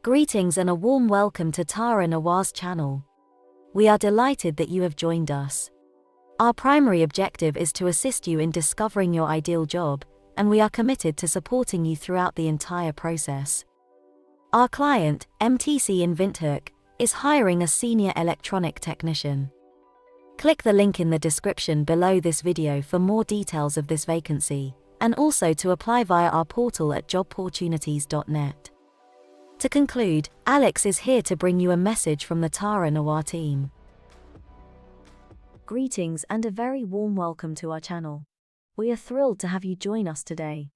Greetings and a warm welcome to Tara Nawaz's channel. We are delighted that you have joined us. Our primary objective is to assist you in discovering your ideal job, and we are committed to supporting you throughout the entire process. Our client, MTC in Windhoek, is hiring a senior electronic technician. Click the link in the description below this video for more details of this vacancy, and also to apply via our portal at jobportunities.net. To conclude, Alex is here to bring you a message from the Tara Nawaz team. Greetings and a very warm welcome to our channel. We are thrilled to have you join us today.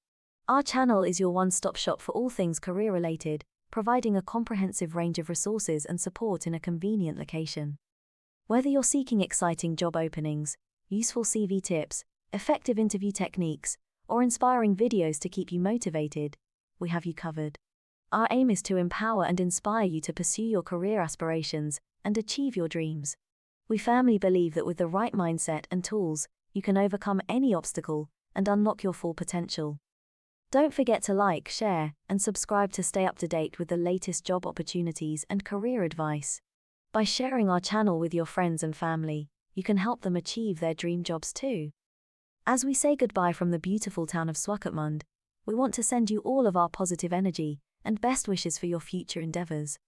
Our channel is your one-stop shop for all things career-related, providing a comprehensive range of resources and support in a convenient location. Whether you're seeking exciting job openings, useful CV tips, effective interview techniques, or inspiring videos to keep you motivated, we have you covered. Our aim is to empower and inspire you to pursue your career aspirations and achieve your dreams. We firmly believe that with the right mindset and tools, you can overcome any obstacle and unlock your full potential. Don't forget to like, share, and subscribe to stay up to date with the latest job opportunities and career advice. By sharing our channel with your friends and family, you can help them achieve their dream jobs too. As we say goodbye from the beautiful town of Swakopmund, we want to send you all of our positive energy and best wishes for your future endeavors.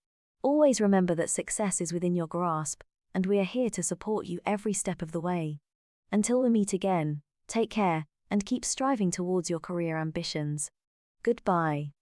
Always remember that success is within your grasp, and we are here to support you every step of the way. Until we meet again, take care, and keep striving towards your career ambitions. Goodbye.